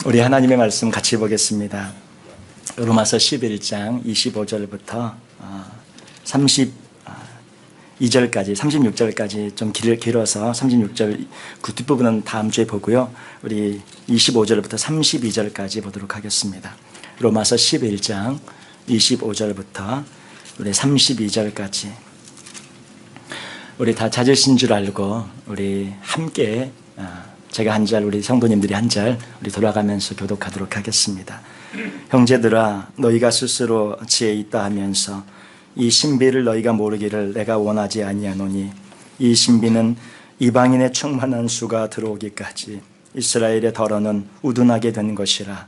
우리 하나님의 말씀 같이 보겠습니다. 로마서 11장 25절부터 32절까지 36절까지 좀 길어서 36절 그 뒷부분은 다음 주에 보고요. 우리 25절부터 32절까지 보도록 하겠습니다. 로마서 11장 25절부터 우리 32절까지 우리 다 찾으신 줄 알고 우리 함께 제가 한 절, 우리 성도님들이 한 절, 우리 돌아가면서 교독하도록 하겠습니다. 형제들아, 너희가 스스로 지혜 있다 하면서 이 신비를 너희가 모르기를 내가 원하지 아니하노니, 이 신비는 이방인의 충만한 수가 들어오기까지 이스라엘의 덜어는 우둔하게 된 것이라.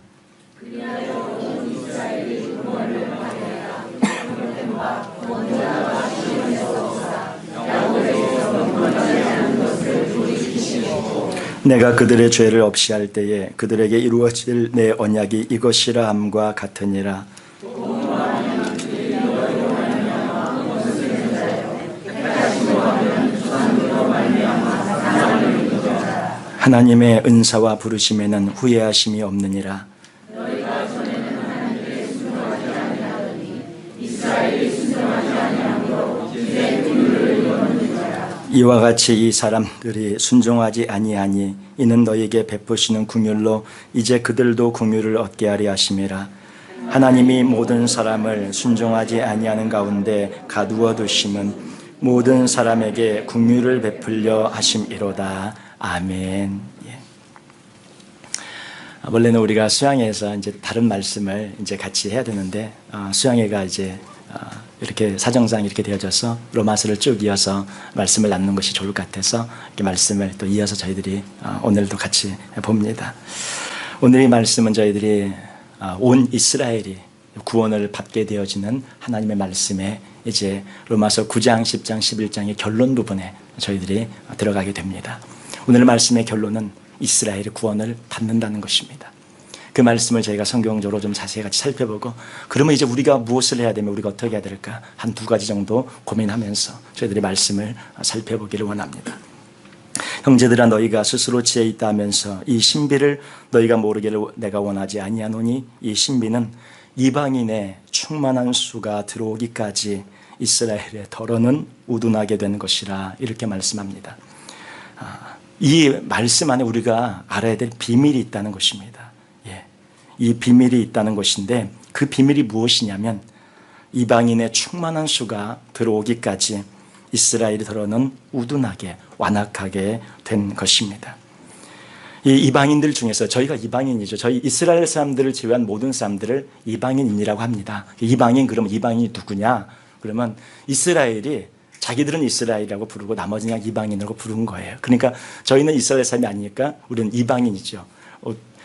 내가 그들의 죄를 없이 할 때에 그들에게 이루어질 내 언약이 이것이라 함과 같으니라. 하나님의 은사와 부르심에는 후회하심이 없느니라. 이와 같이 이 사람들이 순종하지 아니하니 이는 너희에게 베푸시는 긍휼로 이제 그들도 긍휼을 얻게 하려 하심이라. 하나님이 모든 사람을 순종하지 아니하는 가운데 가두어 두심은 모든 사람에게 긍휼을 베풀려 하심이로다. 아멘. 원래는 우리가 수양회에서 이제 다른 말씀을 이제 같이 해야 되는데 수양회가 이제 이렇게 사정상 이렇게 되어져서 로마서를 쭉 이어서 말씀을 나누는 것이 좋을 것 같아서 이렇게 말씀을 또 이어서 저희들이 오늘도 같이 봅니다. 오늘 이 말씀은 저희들이 온 이스라엘이 구원을 받게 되어지는 하나님의 말씀에 이제 로마서 9장, 10장, 11장의 결론 부분에 저희들이 들어가게 됩니다. 오늘 말씀의 결론은 이스라엘이 구원을 받는다는 것입니다. 그 말씀을 저희가 성경적으로 좀 자세히 같이 살펴보고, 그러면 이제 우리가 무엇을 해야 되면 우리가 어떻게 해야 될까 한 두 가지 정도 고민하면서 저희들이 말씀을 살펴보기를 원합니다. 형제들아, 너희가 스스로 지혜 있다 하면서 이 신비를 너희가 모르기를 내가 원하지 아니하노니 이 신비는 이방인의 충만한 수가 들어오기까지 이스라엘의 덜어는 우둔하게 된 것이라, 이렇게 말씀합니다. 이 말씀 안에 우리가 알아야 될 비밀이 있다는 것입니다. 이 비밀이 있다는 것인데, 그 비밀이 무엇이냐면 이방인의 충만한 수가 들어오기까지 이스라엘이 덜어는 우둔하게 완악하게 된 것입니다. 이 이방인들 중에서 저희가 이방인이죠. 저희 이스라엘 사람들을 제외한 모든 사람들을 이방인이라고 합니다. 이방인, 그러면 이방인이 누구냐? 그러면 이스라엘이 자기들은 이스라엘이라고 부르고 나머지는 그냥 이방인이라고 부른 거예요. 그러니까 저희는 이스라엘 사람이 아니니까 우리는 이방인이죠.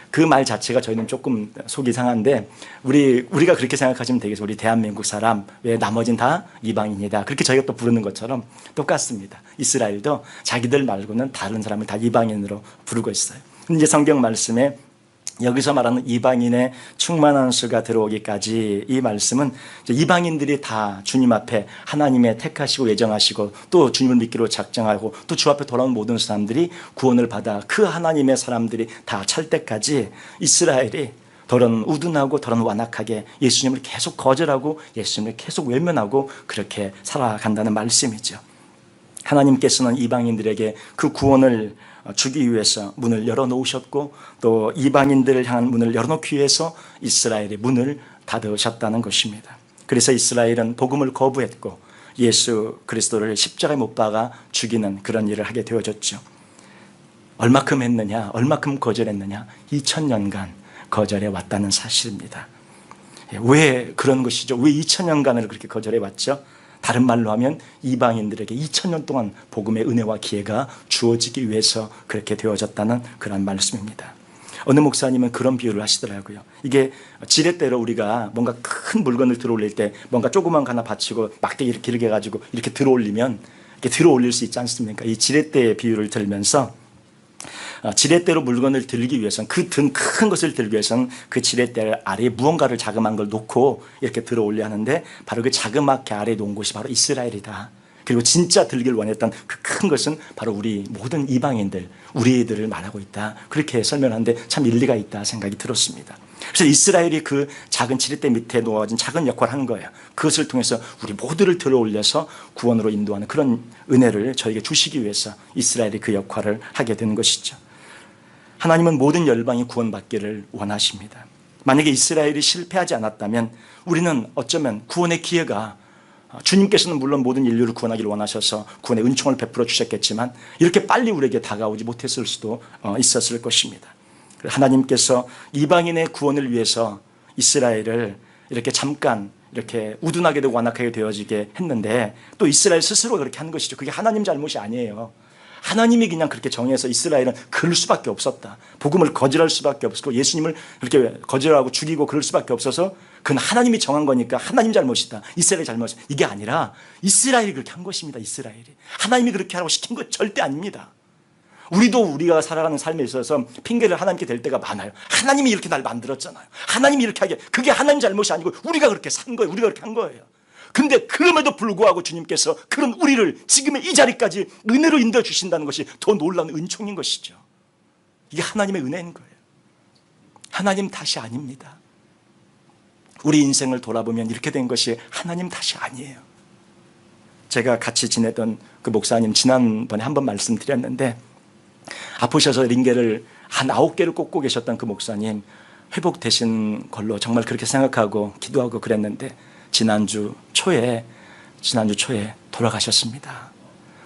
그 말 자체가 저희는 조금 속이 상한데, 우리가 그렇게 생각하시면 되겠어요. 우리 대한민국 사람, 왜 나머지는 다 이방인이다, 그렇게 저희가 또 부르는 것처럼 똑같습니다. 이스라엘도 자기들 말고는 다른 사람을 다 이방인으로 부르고 있어요. 이제 성경 말씀에 여기서 말하는 이방인의 충만한 수가 들어오기까지, 이 말씀은 이방인들이 다 주님 앞에 하나님의 택하시고 예정하시고 또 주님을 믿기로 작정하고 또 주 앞에 돌아온 모든 사람들이 구원을 받아 그 하나님의 사람들이 다 찰 때까지 이스라엘이 덜은 우둔하고 덜은 완악하게 예수님을 계속 거절하고 예수님을 계속 외면하고 그렇게 살아간다는 말씀이죠. 하나님께서는 이방인들에게 그 구원을 주기 위해서 문을 열어놓으셨고, 또 이방인들을 향한 문을 열어놓기 위해서 이스라엘의 문을 닫으셨다는 것입니다. 그래서 이스라엘은 복음을 거부했고 예수 그리스도를 십자가에 못 박아 죽이는 그런 일을 하게 되어졌죠. 얼마큼 했느냐, 얼마큼 거절했느냐, 2000년간 거절해 왔다는 사실입니다. 왜 그런 것이죠? 왜 2000년간을 그렇게 거절해 왔죠? 다른 말로 하면 이방인들에게 2000년 동안 복음의 은혜와 기회가 주어지기 위해서 그렇게 되어졌다는 그런 말씀입니다. 어느 목사님은 그런 비유를 하시더라고요. 이게 지렛대로 우리가 뭔가 큰 물건을 들어올릴 때 뭔가 조그만 거 하나 받치고 막대기 이렇게 길게 가지고 이렇게 들어올리면 이렇게 들어올릴 수 있지 않습니까? 이 지렛대의 비유를 들면서 지렛대로 물건을 들기 위해서는, 그 등 큰 것을 들기 위해서는 그 지렛대 아래에 무언가를 자그마한 걸 놓고 이렇게 들어 올려야 하는데, 바로 그 자그맣게 아래에 놓은 곳이 바로 이스라엘이다. 그리고 진짜 들길 원했던 그 큰 것은 바로 우리 모든 이방인들, 우리 애들을 말하고 있다. 그렇게 설명하는데 참 일리가 있다 생각이 들었습니다. 그래서 이스라엘이 그 작은 지렛대 밑에 놓아진 작은 역할을 하는 거예요. 그것을 통해서 우리 모두를 들어올려서 구원으로 인도하는 그런 은혜를 저에게 주시기 위해서 이스라엘이 그 역할을 하게 되는 것이죠. 하나님은 모든 열방이 구원받기를 원하십니다. 만약에 이스라엘이 실패하지 않았다면 우리는 어쩌면 구원의 기회가, 주님께서는 물론 모든 인류를 구원하기를 원하셔서 구원의 은총을 베풀어 주셨겠지만 이렇게 빨리 우리에게 다가오지 못했을 수도 있었을 것입니다. 하나님께서 이방인의 구원을 위해서 이스라엘을 이렇게 잠깐 이렇게 우둔하게도 완악하게 되어지게 했는데 또 이스라엘 스스로 그렇게 한 것이죠. 그게 하나님 잘못이 아니에요. 하나님이 그냥 그렇게 정해서 이스라엘은 그럴 수밖에 없었다. 복음을 거절할 수밖에 없었고 예수님을 그렇게 거절하고 죽이고 그럴 수밖에 없어서 그건 하나님이 정한 거니까 하나님 잘못이다. 이스라엘 잘못이다. 이게 아니라 이스라엘이 그렇게 한 것입니다. 이스라엘이. 하나님이 그렇게 하라고 시킨 것 절대 아닙니다. 우리가 살아가는 삶에 있어서 핑계를 하나님께 댈 때가 많아요. 하나님이 이렇게 날 만들었잖아요. 하나님이 이렇게 하게. 그게 하나님 잘못이 아니고 우리가 그렇게 산 거예요. 우리가 그렇게 한 거예요. 근데 그럼에도 불구하고 주님께서 그런 우리를 지금의 이 자리까지 은혜로 인도해 주신다는 것이 더 놀라운 은총인 것이죠. 이게 하나님의 은혜인 거예요. 하나님 탓이 아닙니다. 우리 인생을 돌아보면 이렇게 된 것이 하나님 탓이 아니에요. 제가 같이 지내던 그 목사님 지난번에 한번 말씀드렸는데 아프셔서 링게를 한 9개를 꽂고 계셨던 그 목사님 회복되신 걸로 정말 그렇게 생각하고 기도하고 그랬는데 지난주 초에 돌아가셨습니다.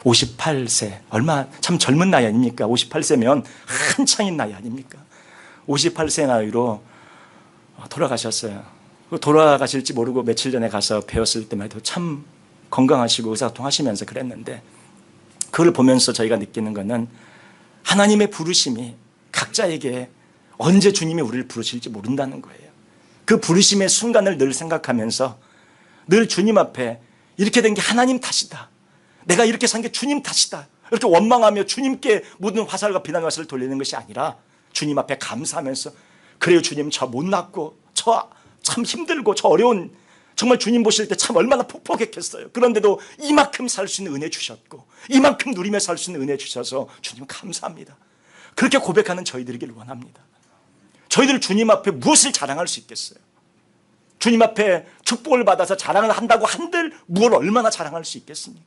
58세. 얼마 참 젊은 나이 아닙니까? 58세면 한창인 나이 아닙니까? 58세 나이로 돌아가셨어요. 돌아가실지 모르고 며칠 전에 가서 뵈었을 때만 해도 참 건강하시고 의사소통하시면서 그랬는데 그걸 보면서 저희가 느끼는 것은 하나님의 부르심이 각자에게 언제 주님이 우리를 부르실지 모른다는 거예요. 그 부르심의 순간을 늘 생각하면서 늘 주님 앞에 이렇게 된 게 하나님 탓이다. 내가 이렇게 산 게 주님 탓이다. 이렇게 원망하며 주님께 모든 화살과 비난 화살을 돌리는 것이 아니라 주님 앞에 감사하면서 그래요 주님 저 못났고 저 참 힘들고 저 어려운 정말 주님 보실 때 참 얼마나 폭폭했겠어요. 그런데도 이만큼 살 수 있는 은혜 주셨고 이만큼 누리며 살 수 있는 은혜 주셔서 주님 감사합니다. 그렇게 고백하는 저희들이길 원합니다. 저희들 주님 앞에 무엇을 자랑할 수 있겠어요? 주님 앞에 축복을 받아서 자랑을 한다고 한들 무엇을 얼마나 자랑할 수 있겠습니까?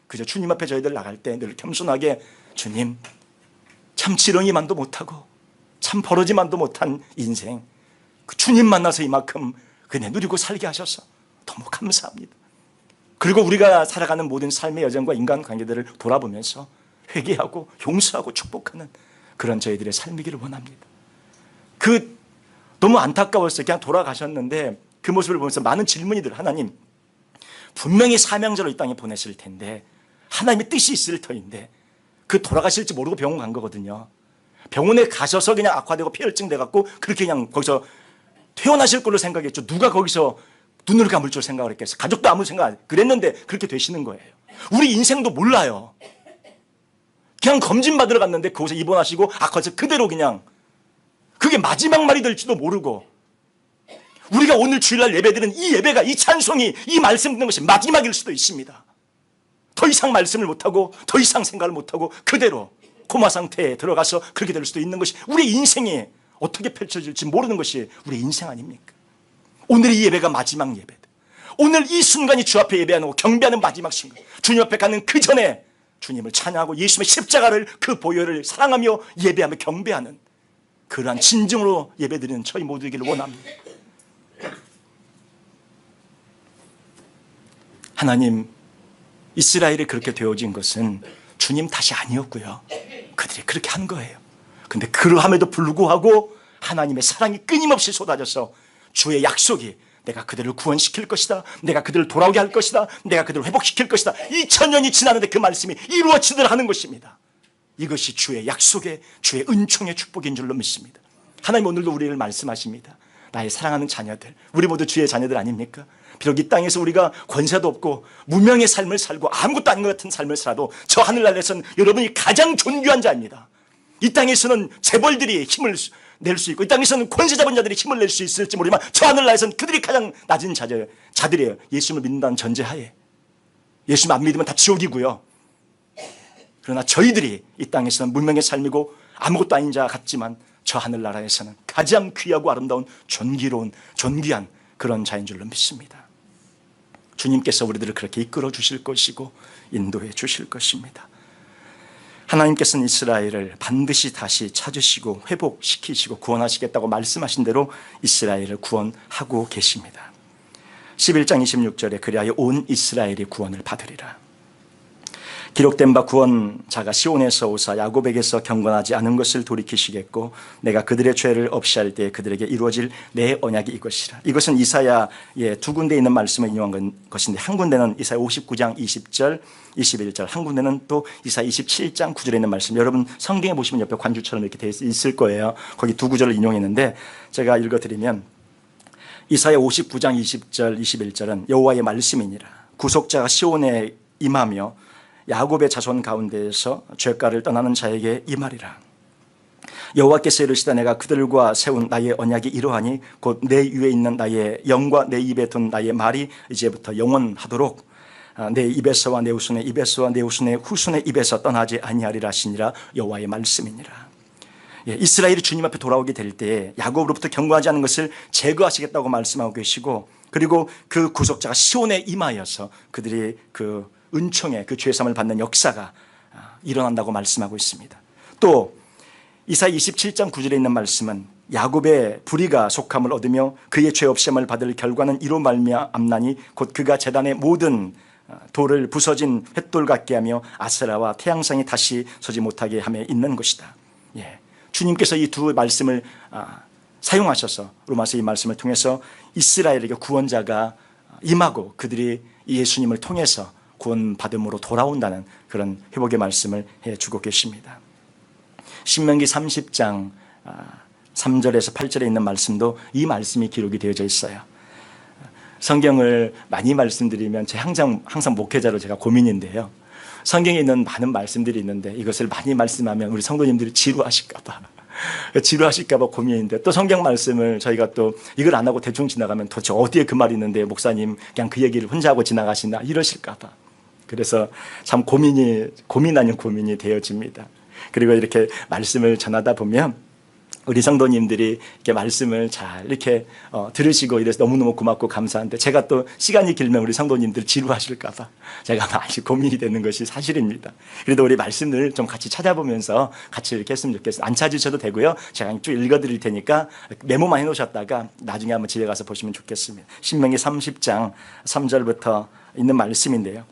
그저 주님 앞에 저희들 나갈 때 늘 겸손하게 주님 참 지렁이만도 못하고 참 버러지만도 못한 인생 그 주님 만나서 이만큼 그네 누리고 살게 하셔서 너무 감사합니다. 그리고 우리가 살아가는 모든 삶의 여정과 인간관계들을 돌아보면서 회개하고 용서하고 축복하는 그런 저희들의 삶이기를 원합니다. 너무 안타까웠어요. 그냥 돌아가셨는데 그 모습을 보면서 많은 질문이들. 하나님 분명히 사명자로 이 땅에 보냈을 텐데 하나님의 뜻이 있을 터인데 그 돌아가실지 모르고 병원 간 거거든요. 병원에 가셔서 그냥 악화되고 폐혈증 돼갖고 그렇게 그냥 거기서 퇴원하실 걸로 생각했죠. 누가 거기서 눈을 감을 줄 생각을 했겠어요. 가족도 아무 생각 안 했어요. 그랬는데 그렇게 되시는 거예요. 우리 인생도 몰라요. 그냥 검진 받으러 갔는데 거기서 입원하시고 악화해서 그대로 그냥 그게 마지막 말이 될지도 모르고 우리가 오늘 주일날 예배드리는 이 예배가 이 찬송이 이 말씀 듣는 것이 마지막일 수도 있습니다. 더 이상 말씀을 못하고 더 이상 생각을 못하고 그대로 코마 상태에 들어가서 그렇게 될 수도 있는 것이 우리 인생이 어떻게 펼쳐질지 모르는 것이 우리 인생 아닙니까? 오늘 이 예배가 마지막 예배다. 오늘 이 순간이 주 앞에 예배하는 경배하는 마지막 순간. 주님 앞에 가는 그 전에 주님을 찬양하고 예수님의 십자가를 그 보혈을 사랑하며 예배하며 경배하는 그러한 진정으로 예배드리는 저희 모두이기를 원합니다. 하나님, 이스라엘이 그렇게 되어진 것은 주님 탓이 아니었고요. 그들이 그렇게 한 거예요. 근데 그러함에도 불구하고 하나님의 사랑이 끊임없이 쏟아져서 주의 약속이 내가 그들을 구원시킬 것이다. 내가 그들을 돌아오게 할 것이다. 내가 그들을 회복시킬 것이다. 2000년이 지났는데 그 말씀이 이루어지도록 하는 것입니다. 이것이 주의 약속의 주의 은총의 축복인 줄로 믿습니다. 하나님 오늘도 우리를 말씀하십니다. 나의 사랑하는 자녀들, 우리 모두 주의 자녀들 아닙니까? 비록 이 땅에서 우리가 권세도 없고 무명의 삶을 살고 아무것도 아닌 것 같은 삶을 살아도 저 하늘나라에서는 여러분이 가장 존귀한 자입니다. 이 땅에서는 재벌들이 힘을 낼 수 있고 이 땅에서는 권세 잡은 자들이 힘을 낼 수 있을지 모르지만 저 하늘나라에서는 그들이 가장 낮은 자들이에요. 예수님을 믿는다는 전제하에 예수님 안 믿으면 다 지옥이고요. 그러나 저희들이 이 땅에서는 문명의 삶이고 아무것도 아닌 자 같지만 저 하늘나라에서는 가장 귀하고 아름다운 존귀로운 존귀한 그런 자인 줄로 믿습니다. 주님께서 우리들을 그렇게 이끌어 주실 것이고 인도해 주실 것입니다. 하나님께서는 이스라엘을 반드시 다시 찾으시고 회복시키시고 구원하시겠다고 말씀하신 대로 이스라엘을 구원하고 계십니다. 11장 26절에 그리하여 온 이스라엘이 구원을 받으리라. 기록된 바 구원자가 시온에서 오사 야곱에게서 경건하지 않은 것을 돌이키시겠고 내가 그들의 죄를 없이 할 때에 그들에게 이루어질 내 언약이 이것이라. 이것은 이사야의 두 군데 있는 말씀을 인용한 것인데 한 군데는 이사야 59장 20절 21절, 한 군데는 또 이사야 27장 9절에 있는 말씀. 여러분 성경에 보시면 옆에 관주처럼 이렇게 되어 있을 거예요. 거기 두 구절을 인용했는데 제가 읽어드리면 이사야 59장 20절 21절은 여호와의 말씀이니라. 구속자가 시온에 임하며 야곱의 자손 가운데에서 죄가를 떠나는 자에게 임하리라. 여호와께서 이르시다 내가 그들과 세운 나의 언약이 이러하니 곧 내 위에 있는 나의 영과 내 입에 둔 나의 말이 이제부터 영원하도록 내 입에서와 내 후손의 입에서와 내 후손의 후손의 입에서 떠나지 아니하리라 하시니라. 여호와의 말씀이니라. 이스라엘이 주님 앞에 돌아오게 될 때에 야곱으로부터 경고하지 않은 것을 제거하시겠다고 말씀하고 계시고, 그리고 그 구속자가 시온에 임하여서 그들이 그 은총의 그 죄사함을 받는 역사가 일어난다고 말씀하고 있습니다. 또 이사야 27장 9절에 있는 말씀은 야곱의 불의가 속함을 얻으며 그의 죄 없음을 받을 결과는 이로 말미암나니 곧 그가 제단의 모든 돌을 부서진 횃돌 같게 하며 아세라와 태양상이 다시 서지 못하게 함에 있는 것이다. 주님께서 이 두 말씀을 사용하셔서 로마서 이 말씀을 통해서 이스라엘에게 구원자가 임하고 그들이 예수님을 통해서 구원받음으로 돌아온다는 그런 회복의 말씀을 해주고 계십니다. 신명기 30장 3절에서 8절에 있는 말씀도 이 말씀이 기록이 되어져 있어요. 성경을 많이 말씀드리면 제가 항상 목회자로 제가 고민인데요. 성경에 있는 많은 말씀들이 있는데 이것을 많이 말씀하면 우리 성도님들이 지루하실까 봐 고민인데, 또 성경 말씀을 저희가 또 이걸 안 하고 대충 지나가면 도대체 어디에 그 말이 있는데 목사님 그냥 그 얘기를 혼자 하고 지나가시나 이러실까 봐. 그래서 참 고민 아닌 고민이 되어집니다. 그리고 이렇게 말씀을 전하다 보면 우리 성도님들이 이렇게 말씀을 잘 이렇게 들으시고 이래서 너무너무 고맙고 감사한데, 제가 또 시간이 길면 우리 성도님들 지루하실까 봐 제가 많이 고민이 되는 것이 사실입니다. 그래도 우리 말씀을 좀 같이 찾아보면서 같이 이렇게 했으면 좋겠어요. 안 찾으셔도 되고요. 제가 쭉 읽어드릴 테니까 메모만 해놓으셨다가 나중에 한번 집에 가서 보시면 좋겠습니다. 신명기 30장 3절부터 있는 말씀인데요.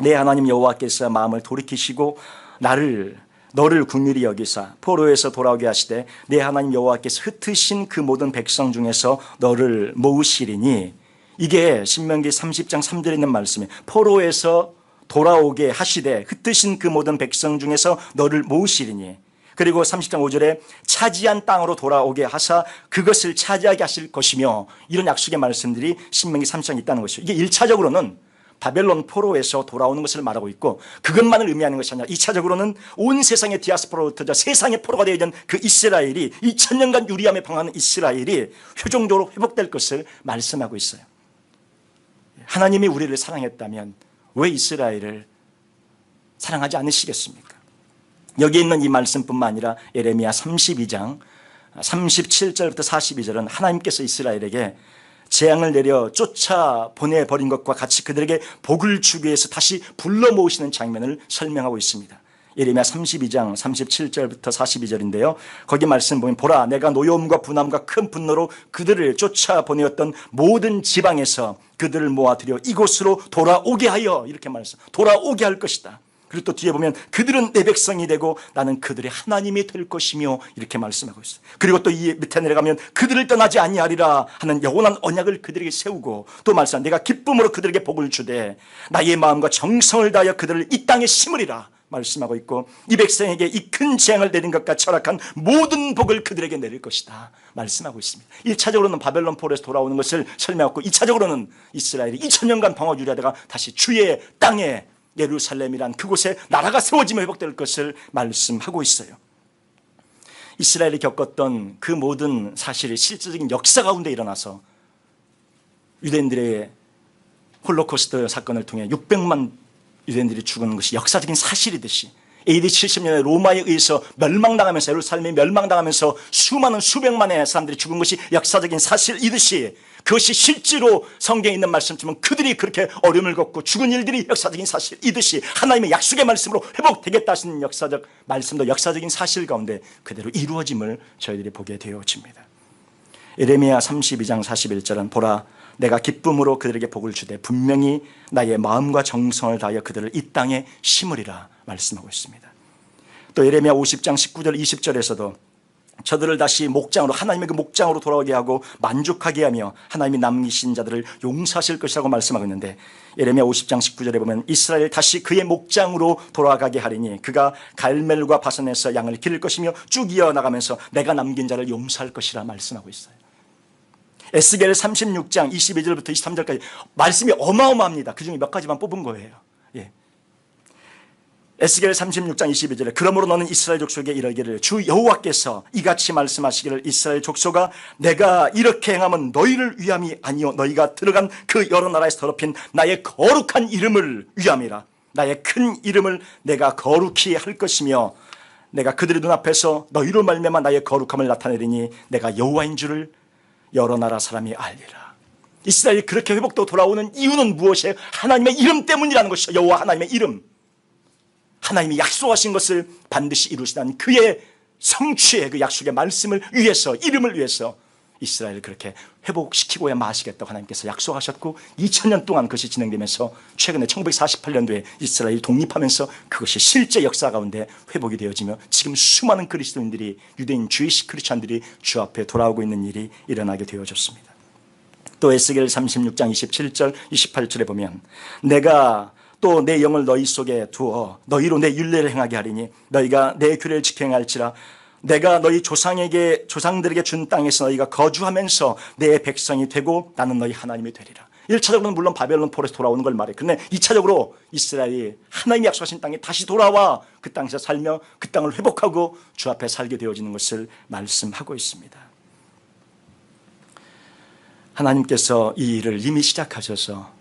내 하나님 여호와께서 마음을 돌이키시고 너를 긍휼히 여기사 포로에서 돌아오게 하시되 내 하나님 여호와께서 흩으신 그 모든 백성 중에서 너를 모으시리니, 이게 신명기 30장 3절에 있는 말씀이에요. 포로에서 돌아오게 하시되 흩으신 그 모든 백성 중에서 너를 모으시리니, 그리고 30장 5절에 차지한 땅으로 돌아오게 하사 그것을 차지하게 하실 것이며, 이런 약속의 말씀들이 신명기 30장에 있다는 것이죠. 이게 1차적으로는 바벨론 포로에서 돌아오는 것을 말하고 있고, 그것만을 의미하는 것이 아니라 2차적으로는 온 세상의 디아스포라로 흩어져 세상의 포로가 되어 있는 그 이스라엘이, 2000년간 유리함에 방하는 이스라엘이 최종적으로 회복될 것을 말씀하고 있어요. 하나님이 우리를 사랑했다면 왜 이스라엘을 사랑하지 않으시겠습니까? 여기 있는 이 말씀뿐만 아니라 예레미야 32장 37절부터 42절은 하나님께서 이스라엘에게 재앙을 내려 쫓아 보내버린 것과 같이 그들에게 복을 주기 위해서 다시 불러 모으시는 장면을 설명하고 있습니다. 예레미야 32장 37절부터 42절인데요. 거기 말씀 보면 보라 내가 노여움과 분함과 큰 분노로 그들을 쫓아 보내었던 모든 지방에서 그들을 모아들여 이곳으로 돌아오게 하여, 이렇게 말했어요. 돌아오게 할 것이다. 그리고 또 뒤에 보면 그들은 내 백성이 되고 나는 그들의 하나님이 될 것이며, 이렇게 말씀하고 있어요. 그리고 또 이 밑에 내려가면 그들을 떠나지 아니하리라 하는 영원한 언약을 그들에게 세우고, 또 말씀 내가 기쁨으로 그들에게 복을 주되 나의 마음과 정성을 다하여 그들을 이 땅에 심으리라 말씀하고 있고, 이 백성에게 이 큰 재앙을 내린 것과 철학한 모든 복을 그들에게 내릴 것이다 말씀하고 있습니다. 1차적으로는 바벨론 포로에서 돌아오는 것을 설명하고, 2차적으로는 이스라엘이 2000년간 방어 유리하다가 다시 주의 땅에 예루살렘이란 그곳에 나라가 세워지며 회복될 것을 말씀하고 있어요. 이스라엘이 겪었던 그 모든 사실이 실질적인 역사 가운데 일어나서 유대인들의 홀로코스트 사건을 통해 600만 유대인들이 죽은 것이 역사적인 사실이듯이 AD 70년에 로마에 의해서 멸망당하면서 예루살렘이 멸망당하면서 수많은 수백만의 사람들이 죽은 것이 역사적인 사실이듯이 그것이 실제로 성경에 있는 말씀처럼 그들이 그렇게 어려움을 겪고 죽은 일들이 역사적인 사실이듯이 하나님의 약속의 말씀으로 회복되겠다 하시는 역사적 말씀도 역사적인 사실 가운데 그대로 이루어짐을 저희들이 보게 되어집니다. 예레미야 32장 41절은 보라 내가 기쁨으로 그들에게 복을 주되 분명히 나의 마음과 정성을 다하여 그들을 이 땅에 심으리라 말씀하고 있습니다. 또 예레미야 50장 19절 20절에서도 저들을 다시 목장으로 하나님의 그 목장으로 돌아오게 하고 만족하게 하며 하나님이 남기신 자들을 용서하실 것이라고 말씀하고 있는데 예레미야 50장 19절에 보면 이스라엘 다시 그의 목장으로 돌아가게 하리니 그가 갈멜과 바산에서 양을 기를 것이며 쭉 이어나가면서 내가 남긴 자를 용서할 것이라 말씀하고 있어요. 에스겔 36장 22절부터 23절까지 말씀이 어마어마합니다. 그중에 몇 가지만 뽑은 거예요. 예. 에스겔 36장 22절에 그러므로 너는 이스라엘 족속에게 이르기를 주 여호와께서 이같이 말씀하시기를 이스라엘 족속아 내가 이렇게 행하면 너희를 위함이 아니요 너희가 들어간 그 여러 나라에서 더럽힌 나의 거룩한 이름을 위함이라. 나의 큰 이름을 내가 거룩히 할 것이며 내가 그들의 눈앞에서 너희로 말미암아 나의 거룩함을 나타내리니 내가 여호와인 줄을 여러 나라 사람이 알리라. 이스라엘이 그렇게 회복되고 돌아오는 이유는 무엇이에요? 하나님의 이름 때문이라는 것이죠. 여호와 하나님의 이름. 하나님이 약속하신 것을 반드시 이루시다는 그의 성취의 그 약속의 말씀을 위해서 이름을 위해서 이스라엘을 그렇게 회복시키고야 마시겠다고 하나님께서 약속하셨고 2000년 동안 그것이 진행되면서 최근에 1948년도에 이스라엘이 독립하면서 그것이 실제 역사 가운데 회복이 되어지며 지금 수많은 그리스도인들이 유대인 주이시 크리스찬들이 주 앞에 돌아오고 있는 일이 일어나게 되어졌습니다. 또 에스겔 36장 27절 28절에 보면 내가 또 내 영을 너희 속에 두어 너희로 내 율례를 행하게 하리니 너희가 내 규례를 지켜 행할지라 내가 너희 조상들에게 준 땅에서 너희가 거주하면서 내 백성이 되고 나는 너희 하나님이 되리라. 1차적으로는 물론 바벨론 폴에서 돌아오는 걸 말해. 그런데 2차적으로 이스라엘이 하나님이 약속하신 땅에 다시 돌아와 그 땅에서 살며 그 땅을 회복하고 주 앞에 살게 되어지는 것을 말씀하고 있습니다. 하나님께서 이 일을 이미 시작하셔서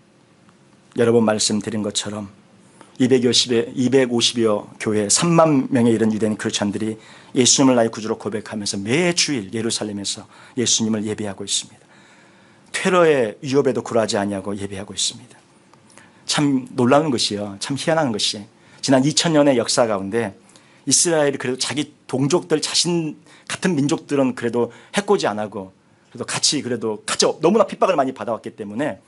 여러 번 말씀드린 것처럼 250여 교회 3만 명에 이른 유대인 크리스찬들이 예수님을 나의 구주로 고백하면서 매주일 예루살렘에서 예수님을 예배하고 있습니다. 테러의 위협에도 굴하지 아니하고 예배하고 있습니다. 참 놀라운 것이요, 참 희한한 것이 지난 2000년의 역사 가운데 이스라엘이 그래도 자기 동족들 자신 같은 민족들은 그래도 해코지 안 하고 그래도 같이 그래도 너무나 핍박을 많이 받아왔기 때문에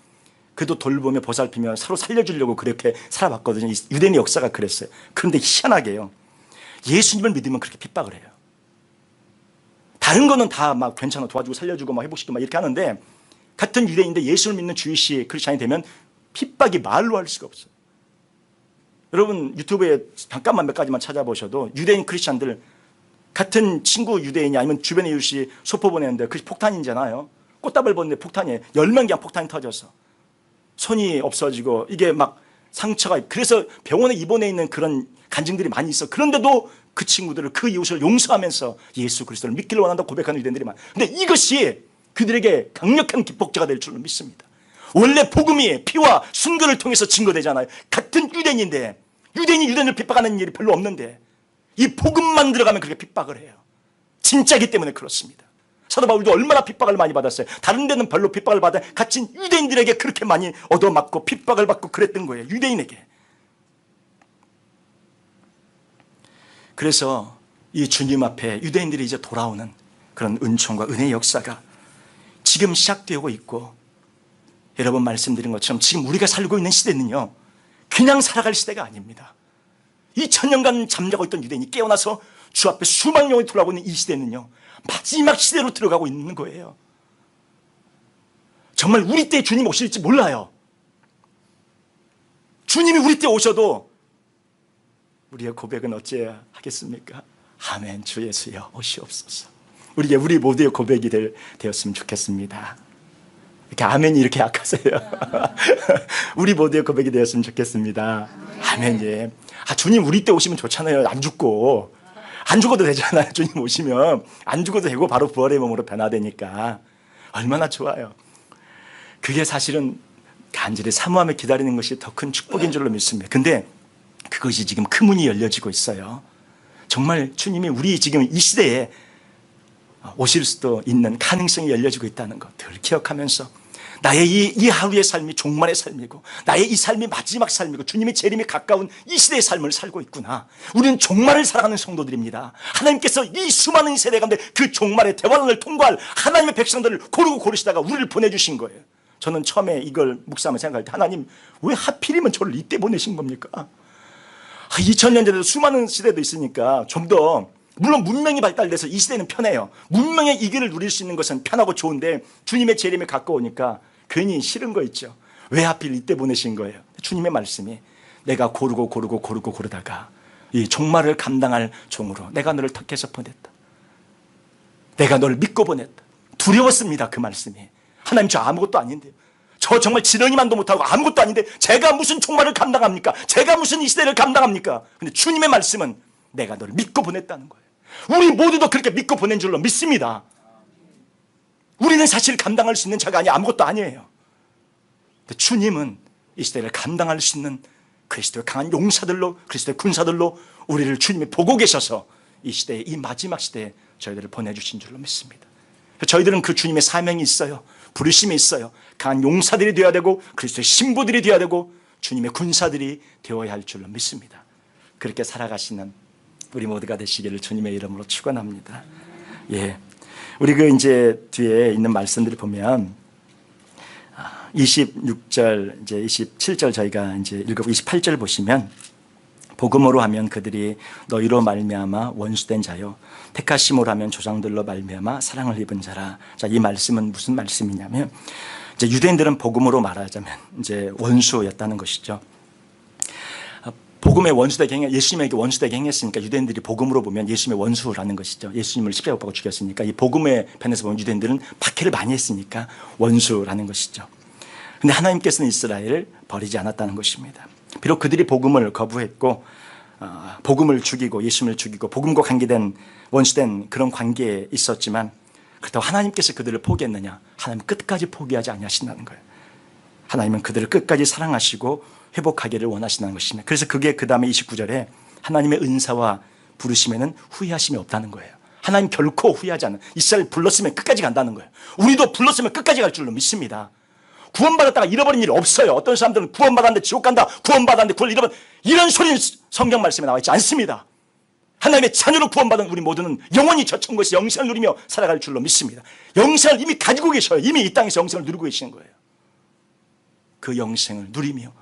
그래도 돌보며 보살피며 서로 살려주려고 그렇게 살아왔거든요. 유대인의 역사가 그랬어요. 그런데 희한하게요, 예수님을 믿으면 그렇게 핍박을 해요. 다른 거는 다 막 괜찮아 도와주고 살려주고 막 회복시키고 막 이렇게 하는데 같은 유대인인데 예수를 믿는 주이시 크리스찬이 되면 핍박이 말로 할 수가 없어요. 여러분 유튜브에 잠깐만 몇 가지만 찾아보셔도 유대인 크리스찬들 같은 친구 유대인이 아니면 주변에 이웃이 소포 보내는데 그것이 폭탄이잖아요. 꽃다발 보는데 폭탄이에요. 10명 그냥 폭탄이 터져서 손이 없어지고 이게 막 상처가, 그래서 병원에 입원해 있는 그런 간증들이 많이 있어. 그런데도 그 친구들을, 그 이웃을 용서하면서 예수 그리스도를 믿기를 원한다고 고백하는 유대인들이 많아요. 근데 이것이 그들에게 강력한 기폭제가 될 줄로 믿습니다. 원래 복음이 피와 순교를 통해서 증거되잖아요. 같은 유대인인데 유대인이 유대인을 핍박하는 일이 별로 없는데 이 복음만 들어가면 그렇게 핍박을 해요. 진짜이기 때문에 그렇습니다. 사도 바울도 얼마나 핍박을 많이 받았어요. 다른 데는 별로 핍박을 받아 갇힌 유대인들에게 그렇게 많이 얻어맞고 핍박을 받고 그랬던 거예요. 유대인에게. 그래서 이 주님 앞에 유대인들이 이제 돌아오는 그런 은총과 은혜의 역사가 지금 시작되고 있고, 여러분 말씀드린 것처럼 지금 우리가 살고 있는 시대는요 그냥 살아갈 시대가 아닙니다. 2000년간 잠자고 있던 유대인이 깨어나서 주 앞에 수만 명이 돌아오고 있는 이 시대는요 마지막 시대로 들어가고 있는 거예요. 정말 우리 때 주님 오실지 몰라요. 주님이 우리 때 오셔도 우리의 고백은 어찌해야 하겠습니까? 아멘. 주 예수여 오시옵소서. 우리 모두의 고백이 되었으면 좋겠습니다. 이렇게 아멘이 이렇게 약하세요. 우리 모두의 고백이 되었으면 좋겠습니다. 아멘. 예. 주님 우리 때 오시면 좋잖아요. 안 죽어도 되잖아요. 주님 오시면 안 죽어도 되고 바로 부활의 몸으로 변화되니까 얼마나 좋아요. 그게 사실은 간절히 사모하며 기다리는 것이 더 큰 축복인 줄로 믿습니다. 근데 그것이 지금 그 문이 열려지고 있어요. 정말 주님이 우리 지금 이 시대에 오실 수도 있는 가능성이 열려지고 있다는 것 늘 기억하면서 나의 이 하루의 삶이 종말의 삶이고 나의 이 삶이 마지막 삶이고 주님의 재림이 가까운 이 시대의 삶을 살고 있구나. 우리는 종말을 살아가는 성도들입니다. 하나님께서 이 수많은 세대 가운데 그 종말의 대환란을 통과할 하나님의 백성들을 고르고 고르시다가 우리를 보내주신 거예요. 저는 처음에 이걸 묵상하며 생각할 때 하나님 왜 하필이면 저를 이때 보내신 겁니까? 2000년 전에도 수많은 시대도 있으니까 좀 더 물론 문명이 발달돼서 이 시대는 편해요. 문명의 이기를 누릴 수 있는 것은 편하고 좋은데 주님의 재림이 가까우니까 괜히 싫은 거 있죠. 왜 하필 이때 보내신 거예요? 주님의 말씀이 내가 고르다가 이 종말을 감당할 종으로 내가 너를 택해서 보냈다. 내가 너를 믿고 보냈다. 두려웠습니다. 그 말씀이. 하나님 저 아무것도 아닌데요. 저 정말 지렁이만도 못하고 아무것도 아닌데 제가 무슨 종말을 감당합니까? 제가 무슨 이 시대를 감당합니까? 근데 주님의 말씀은 내가 너를 믿고 보냈다는 거예요. 우리 모두도 그렇게 믿고 보낸 줄로 믿습니다. 우리는 사실 감당할 수 있는 자가 아무것도 아니에요. 근데 주님은 이 시대를 감당할 수 있는 그리스도의 강한 용사들로 그리스도의 군사들로 우리를 주님이 보고 계셔서 이 시대에 이 마지막 시대에 저희들을 보내주신 줄로 믿습니다. 저희들은 그 주님의 사명이 있어요. 부르심이 있어요. 강한 용사들이 되어야 되고 그리스도의 신부들이 되어야 되고 주님의 군사들이 되어야 할 줄로 믿습니다. 그렇게 살아가시는 우리 모두가 되시기를 주님의 이름으로 축원합니다. 예, 우리 그 이제 뒤에 있는 말씀들을 보면 26절 이제 27절 저희가 이제 읽고 28절 보시면 복음으로 하면 그들이 너희로 말미암아 원수된 자요 택하심으로 하면 조상들로 말미암아 사랑을 입은 자라. 자, 이 말씀은 무슨 말씀이냐면 이제 유대인들은 복음으로 말하자면 이제 원수였다는 것이죠. 복음의 원수되게 행해 예수님에게 원수되게 행했으니까 유대인들이 복음으로 보면 예수님의 원수라는 것이죠. 예수님을 십자가 못 박고 죽였으니까 이 복음의 편에서 보면 유대인들은 박해를 많이 했으니까 원수라는 것이죠. 근데 하나님께서는 이스라엘을 버리지 않았다는 것입니다. 비록 그들이 복음을 거부했고 복음을 죽이고 예수님을 죽이고 복음과 관계된 원수된 그런 관계에 있었지만 그렇다고 하나님께서 그들을 포기했느냐? 하나님은 끝까지 포기하지 아니하신다는 거예요. 하나님은 그들을 끝까지 사랑하시고 회복하기를 원하신다는 것입니다. 그래서 그게 그 다음에 29절에 하나님의 은사와 부르심에는 후회하심이 없다는 거예요. 하나님 결코 후회하지 않는 이스라엘 불렀으면 끝까지 간다는 거예요. 우리도 불렀으면 끝까지 갈 줄로 믿습니다. 구원받았다가 잃어버린 일이 없어요. 어떤 사람들은 구원받았는데 지옥 간다, 구원받았는데 구원을 잃어버린 이런 소리는 성경 말씀에 나와 있지 않습니다. 하나님의 자녀로 구원받은 우리 모두는 영원히 저 천국에서 영생을 누리며 살아갈 줄로 믿습니다. 영생을 이미 가지고 계셔요. 이미 이 땅에서 영생을 누리고 계시는 거예요. 그 영생을 누리며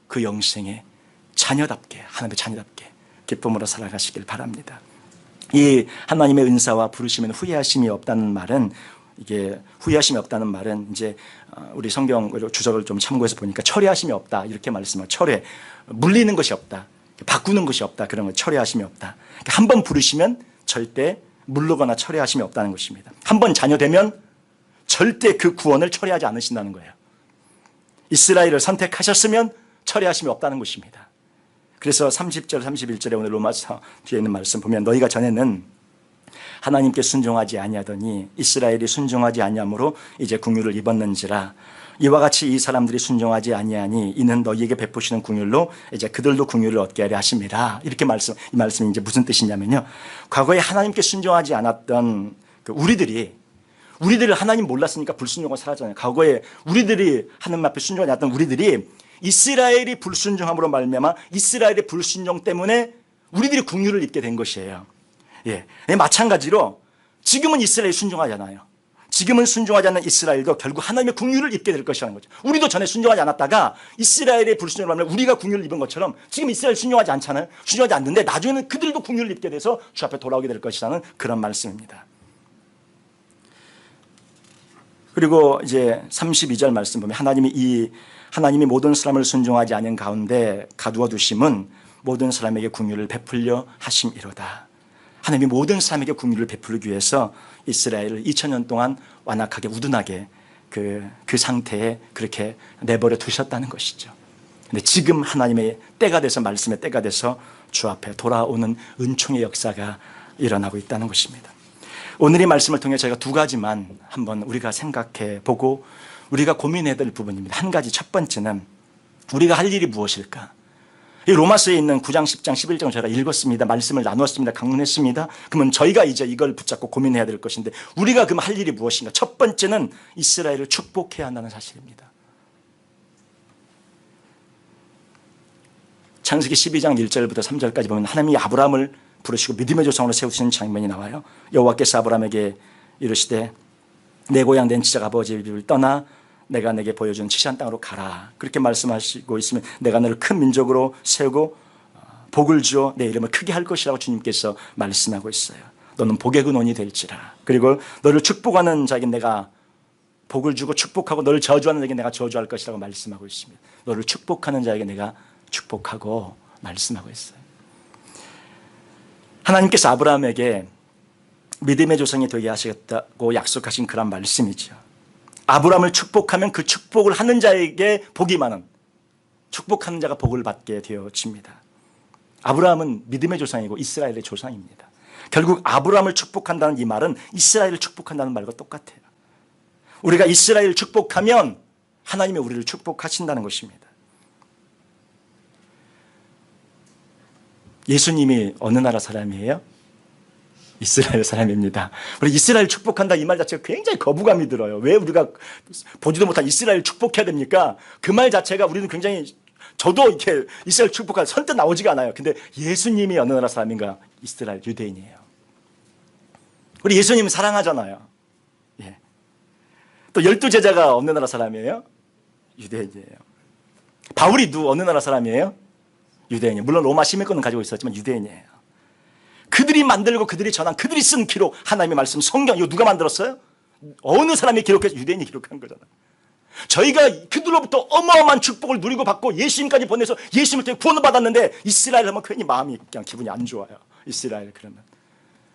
그 영생의 자녀답게 하나님의 자녀답게 기쁨으로 살아가시길 바랍니다. 이 하나님의 은사와 부르심에는 후회하심이 없다는 말은 이게 후회하심이 없다는 말은 이제 우리 성경 주석을 좀 참고해서 보니까 철회하심이 없다 이렇게 말씀하고 철회 물리는 것이 없다 바꾸는 것이 없다 그런 거 철회하심이 없다. 한 번 부르시면 절대 물르거나 철회하심이 없다는 것입니다. 한 번 자녀되면 절대 그 구원을 철회하지 않으신다는 거예요. 이스라엘을 선택하셨으면 철회하심이 없다는 것입니다. 그래서 30절 31절에 오늘 로마서 뒤에 있는 말씀 보면 너희가 전에는 하나님께 순종하지 아니하더니 이스라엘이 순종하지 아니함으로 이제 긍휼을 입었는지라. 이와 같이 이 사람들이 순종하지 아니하니 이는 너희에게 베푸시는 긍휼로 이제 그들도 긍휼을 얻게 하려 하심이라. 이렇게 이 말씀이 이제 무슨 뜻이냐면요. 과거에 하나님께 순종하지 않았던 그 우리들을 하나님 몰랐으니까 불순종하고 살았잖아요. 과거에 우리들이 하나님 앞에 순종하지 않았던 우리들이 이스라엘이 불순종함으로 말미암아 이스라엘의 불순종 때문에 우리들이 긍휼을 입게 된 것이에요. 예, 마찬가지로 지금은 이스라엘이 순종하잖아요. 지금은 순종하지 않는 이스라엘도 결국 하나님의 긍휼을 입게 될 것이라는 거죠. 우리도 전에 순종하지 않았다가 이스라엘의 불순종을 하면 우리가 긍휼을 입은 것처럼 지금 이스라엘 순종하지 않잖아요. 순종하지 않는데 나중에는 그들도 긍휼을 입게 돼서 주 앞에 돌아오게 될 것이라는 그런 말씀입니다. 그리고 이제 32절 말씀 보면 하나님이 모든 사람을 순종하지 않은 가운데 가두어 두심은 모든 사람에게 긍휼을 베풀려 하심이로다. 하나님이 모든 사람에게 긍휼을 베풀기 위해서 이스라엘을 2000년 동안 완악하게 우둔하게 그 상태에 그렇게 내버려 두셨다는 것이죠. 근데 지금 하나님의 때가 돼서 말씀의 때가 돼서 주 앞에 돌아오는 은총의 역사가 일어나고 있다는 것입니다. 오늘 이 말씀을 통해 저희가 두 가지만 한번 우리가 생각해 보고 우리가 고민해야 될 부분입니다. 한 가지, 첫 번째는 우리가 할 일이 무엇일까? 이 로마서에 있는 9장, 10장, 11장 제가 읽었습니다. 말씀을 나누었습니다. 강론했습니다. 그러면 저희가 이제 이걸 붙잡고 고민해야 될 것인데 우리가 그럼 할 일이 무엇인가? 첫 번째는 이스라엘을 축복해야 한다는 사실입니다. 창세기 12장 1절부터 3절까지 보면 하나님이 아브라함을 부르시고 믿음의 조상으로 세우시는 장면이 나와요. 여호와께서 아브라함에게 이르시되 내 고향 낸 지적 아버지의 집을 떠나 내가 내게 보여준 지시한 땅으로 가라. 그렇게 말씀하시고 있으면 내가 너를 큰 민족으로 세우고 복을 주어 내 이름을 크게 할 것이라고 주님께서 말씀하고 있어요. 너는 복의 근원이 될지라. 그리고 너를 축복하는 자에게 내가 복을 주고 축복하고 너를 저주하는 자에게 내가 저주할 것이라고 말씀하고 있습니다. 너를 축복하는 자에게 내가 축복하고 말씀하고 있어요. 하나님께서 아브라함에게 믿음의 조상이 되게 하시겠다고 약속하신 그런 말씀이죠. 아브라함을 축복하면 그 축복을 하는 자에게 복이 많은, 축복하는 자가 복을 받게 되어집니다. 아브라함은 믿음의 조상이고 이스라엘의 조상입니다. 결국 아브라함을 축복한다는 이 말은 이스라엘을 축복한다는 말과 똑같아요. 우리가 이스라엘을 축복하면 하나님이 우리를 축복하신다는 것입니다. 예수님이 어느 나라 사람이에요? 이스라엘 사람입니다. 우리 이스라엘 축복한다 이 말 자체가 굉장히 거부감이 들어요. 왜 우리가 보지도 못한 이스라엘 축복해야 됩니까? 그 말 자체가 우리는 굉장히, 저도 이렇게 이스라엘 축복할 선뜻 나오지가 않아요. 근데 예수님이 어느 나라 사람인가? 이스라엘 유대인이에요. 우리 예수님은 사랑하잖아요. 예. 또 12제자가 어느 나라 사람이에요? 유대인이에요. 바울이 어느 나라 사람이에요? 유대인이에요. 물론 로마 시민권은 가지고 있었지만 유대인이에요. 그들이 만들고 그들이 전한, 그들이 쓴 기록, 하나님의 말씀, 성경, 이거 누가 만들었어요? 어느 사람이 기록해서 유대인이 기록한 거잖아요. 저희가 그들로부터 어마어마한 축복을 누리고 받고 예수님까지 보내서 예수님을 통해 구원을 받았는데 이스라엘 하면 괜히 마음이 그냥 기분이 안 좋아요. 이스라엘 그러면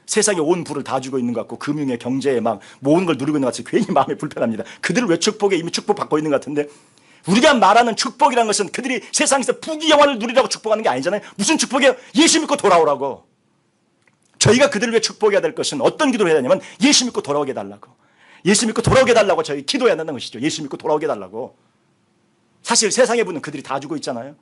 세상에 온 부를 다 주고 있는 것 같고 금융에 경제에 막 모든 걸 누리고 있는 것 같이 괜히 마음이 불편합니다. 그들을 왜 축복에 이미 축복받고 있는 것 같은데, 우리가 말하는 축복이라는 것은 그들이 세상에서 부귀영화를 누리라고 축복하는 게 아니잖아요. 무슨 축복이에요? 예수 믿고 돌아오라고. 저희가 그들을 위해 축복해야 될 것은 어떤 기도를 해야 되냐면 예수 믿고 돌아오게 해달라고. 예수 믿고 돌아오게 해달라고 저희 기도해야 한다는 것이죠. 예수 믿고 돌아오게 해달라고. 사실 세상의 분은 그들이 다 주고 있잖아요.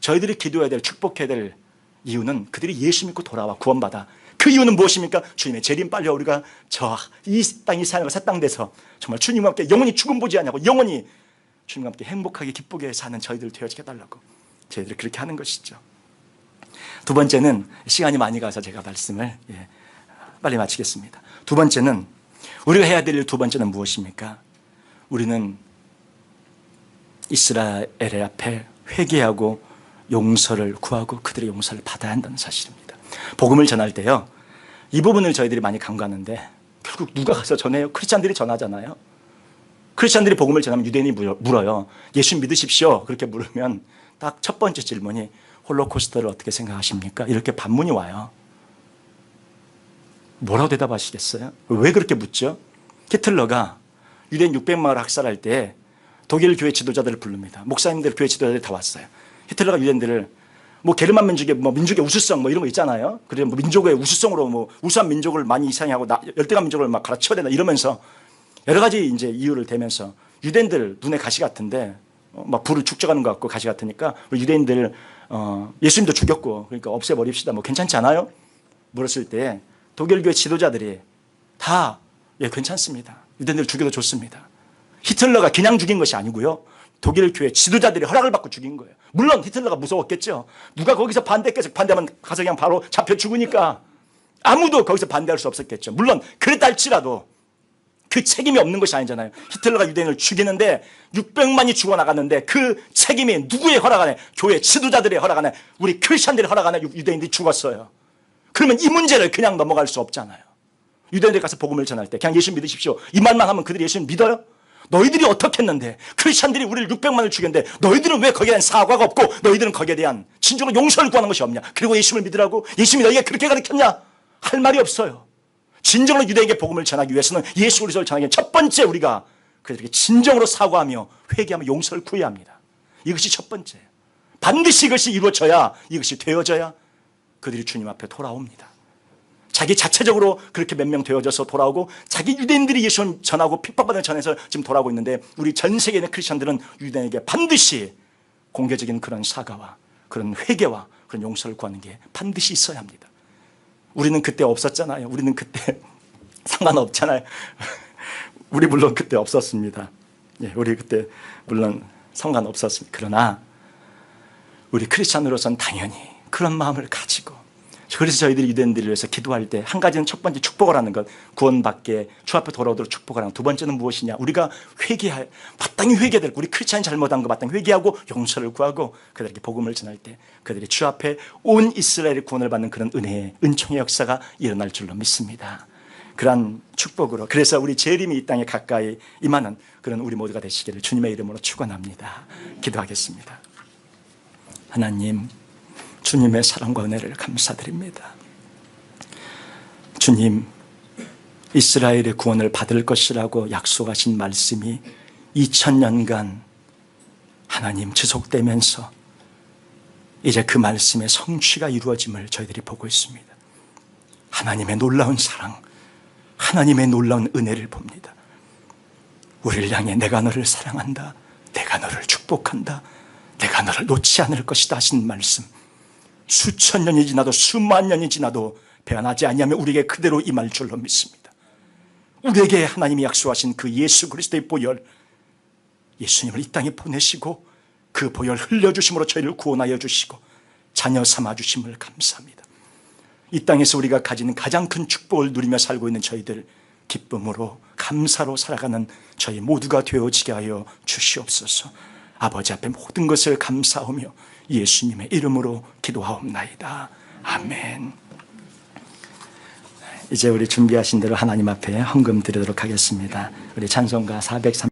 저희들이 기도해야 될, 축복해야 될 이유는 그들이 예수 믿고 돌아와 구원받아. 그 이유는 무엇입니까? 주님의 재림 빨리 우리가 이 땅이 새 하늘과 새 땅 돼서 정말 주님과 함께 영원히 죽음 보지 않냐고, 영원히 주님과 함께 행복하게 기쁘게 사는 저희들 되어지게 해달라고 저희들이 그렇게 하는 것이죠. 두 번째는, 시간이 많이 가서 제가 말씀을 빨리 마치겠습니다. 두 번째는, 우리가 해야 될 일 두 번째는 무엇입니까? 우리는 이스라엘의 앞에 회개하고 용서를 구하고 그들의 용서를 받아야 한다는 사실입니다. 복음을 전할 때요, 이 부분을 저희들이 많이 간과하는데 결국 누가 가서 전해요? 크리스찬들이 전하잖아요. 크리스찬들이 복음을 전하면 유대인이 물어요. 예수 믿으십시오. 그렇게 물으면 딱 첫 번째 질문이 홀로코스트를 어떻게 생각하십니까? 이렇게 반문이 와요. 뭐라고 대답하시겠어요? 왜 그렇게 묻죠? 히틀러가 유대인 600만을 학살할 때 독일 교회 지도자들을 부릅니다. 목사님들, 교회 지도자들이 다 왔어요. 히틀러가 유대인들을 게르만 민족의 민족의 우수성 이런 거 있잖아요. 그래서 민족의 우수성으로 우수한 민족을 많이 이상하고 열등한 민족을 막 갈아치워야 된다 이러면서 여러 가지 이제 이유를 대면서 유대인들 눈에 가시 같은데 막 불을 축적하는 것 같고 가시 같으니까 유대인들 예수님도 죽였고 그러니까 없애버립시다. 괜찮지 않아요? 물었을 때 독일 교회 지도자들이 다 괜찮습니다. 유대인들 죽여도 좋습니다. 히틀러가 그냥 죽인 것이 아니고요. 독일 교회 지도자들이 허락을 받고 죽인 거예요. 물론 히틀러가 무서웠겠죠. 누가 거기서 반대하면 가서 그냥 바로 잡혀 죽으니까 아무도 거기서 반대할 수 없었겠죠. 물론 그랬다 할지라도 그 책임이 없는 것이 아니잖아요. 히틀러가 유대인을 죽이는데 600만이 죽어나갔는데 그 책임이 누구의 허락 안에? 교회 지도자들의 허락 안에, 우리 크리스천들의 허락 안에 유대인들이 죽었어요. 그러면 이 문제를 그냥 넘어갈 수 없잖아요. 유대인들 가서 복음을 전할 때 그냥 예수 믿으십시오 이 말만 하면 그들이 예수를 믿어요? 너희들이 어떻게 했는데? 크리스천들이 우리를 600만을 죽였는데 너희들은 왜 거기에 대한 사과가 없고 너희들은 거기에 대한 진정으로 용서를 구하는 것이 없냐? 그리고 예수를 믿으라고? 예수님이 너희에게 그렇게 가르쳤냐? 할 말이 없어요. 진정으로 유대인에게 복음을 전하기 위해서는, 예수 그리스도를 전하기 위해 첫 번째 우리가 그들에게 진정으로 사과하며 회개하며 용서를 구해야 합니다. 이것이 첫 번째예요. 반드시 이것이 이루어져야, 이것이 되어져야 그들이 주님 앞에 돌아옵니다. 자기 자체적으로 그렇게 몇 명 되어져서 돌아오고 자기 유대인들이 예수 전하고 핍박받는 전에서 지금 돌아오고 있는데 우리 전 세계에 있는 크리스천들은 유대인에게 반드시 공개적인 그런 사과와 그런 회개와 그런 용서를 구하는 게 반드시 있어야 합니다. 우리는 그때 없었잖아요. 우리는 그때 상관없잖아요. 우리 물론 그때 없었습니다. 예, 우리 그때 물론 상관없었습니다. 그러나 우리 크리스찬으로서는 당연히 그런 마음을 가지고, 그래서 저희들이 유대인들을 위해서 기도할 때 한 가지는 첫 번째 축복을 하는 것, 구원받게 주 앞에 돌아오도록 축복을 하는 것. 두 번째는 무엇이냐, 우리가 회개할, 마땅히 회개해야 될, 우리 크리스찬이 잘못한 거 마땅히 회개하고 용서를 구하고 그들에게 복음을 전할 때 그들이 주 앞에 온 이스라엘의 구원을 받는 그런 은혜의 은총의 역사가 일어날 줄로 믿습니다. 그러한 축복으로, 그래서 우리 재림이 이 땅에 가까이 임하는 그런 우리 모두가 되시기를 주님의 이름으로 축원합니다. 기도하겠습니다. 하나님, 주님의 사랑과 은혜를 감사드립니다. 주님, 이스라엘의 구원을 받을 것이라고 약속하신 말씀이 2000년간 하나님 지속되면서 이제 그 말씀의 성취가 이루어짐을 저희들이 보고 있습니다. 하나님의 놀라운 사랑, 하나님의 놀라운 은혜를 봅니다. 우리를 향해 내가 너를 사랑한다, 내가 너를 축복한다, 내가 너를 놓지 않을 것이다 하신 말씀, 수천 년이 지나도 수만 년이 지나도 변하지 아니하면 우리에게 그대로 임할 줄로 믿습니다. 우리에게 하나님이 약속하신 그 예수 그리스도의 보혈, 예수님을 이 땅에 보내시고 그 보혈 흘려주심으로 저희를 구원하여 주시고 자녀 삼아주심을 감사합니다. 이 땅에서 우리가 가지는 가장 큰 축복을 누리며 살고 있는 저희들, 기쁨으로 감사로 살아가는 저희 모두가 되어지게 하여 주시옵소서. 아버지 앞에 모든 것을 감사하며 예수님의 이름으로 기도하옵나이다. 아멘. 이제 우리 준비하신 대로 하나님 앞에 헌금 드리도록 하겠습니다. 우리 찬송가 403